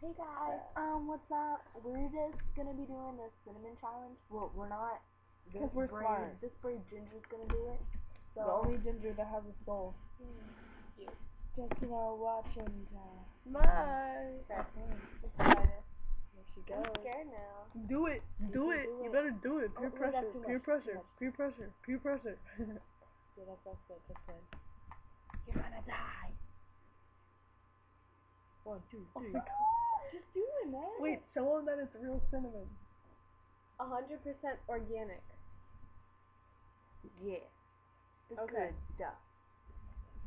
Hey guys, what's up? We're just gonna be doing the cinnamon challenge. Well, we're not. Because we're smart. This brave Ginger's gonna do it. So The only ginger that has a soul. Cute. Just watching. Bye. There she I'm goes. scared now. Do it. Do it. You better do it. Peer wait, pressure. that's too Peer much, pressure. too much. Peer pressure. Peer pressure. Yeah, that's good. That's good. You're gonna die. 1, 2, 3. Just do it, man. Wait, show them that it's real cinnamon. 100% organic. Yeah. It's Okay. good stuff.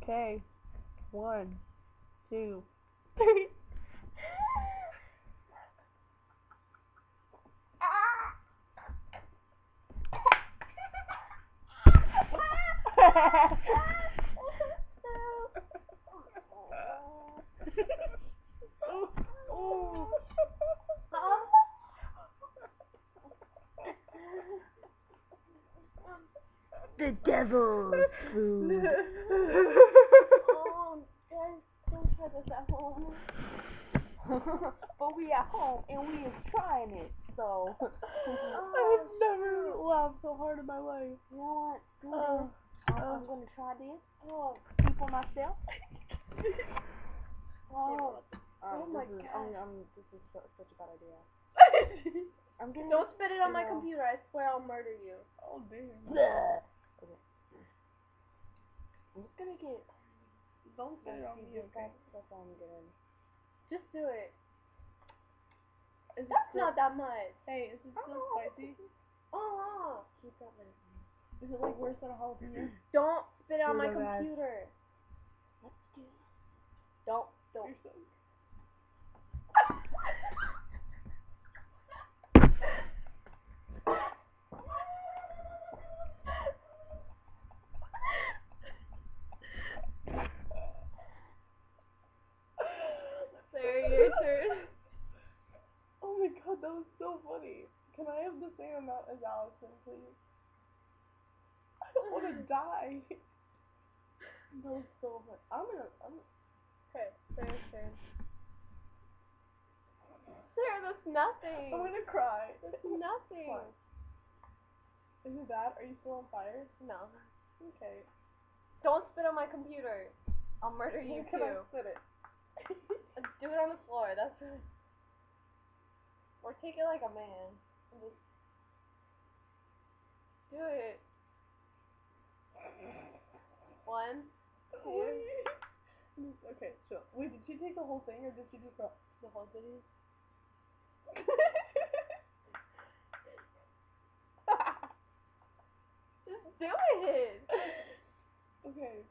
Okay. 1, 2, 3. The devil's food. Guys, don't try this at home. But we at home and we is trying it, so. I've never laughed so hard in my life. You know what? Screw this. I'm gonna try this. See for myself. Oh my God. This is such a bad idea. I'm getting. Don't spit it on my computer. I swear I'll murder you. Oh damn. Okay. I'm just gonna get. Don't spit it on me, okay? That's all I'm getting. Just do it. Is That's it not that much. Hey, is it still spicy? Keep that there. Is it like worse than a jalapeno? Don't spit it on my You're the best. computer. Let's do it. Don't. You're so Sarah, your turn. Oh my God, that was so funny. Can I have the same amount as Allison, please? I don't want to die. That was so funny. Okay, Sarah's turn. Sarah, that's nothing. I'm gonna cry. That's nothing. Fine. Is it bad? Are you still on fire? No. Okay. Don't spit on my computer. I'll murder you Can I too. spit it? Do it on the floor. That's it. Or take it like a man. And just do it. 1, 2. Okay, so wait, did she take the whole thing or did she just go? The whole thing. Just do it. Okay.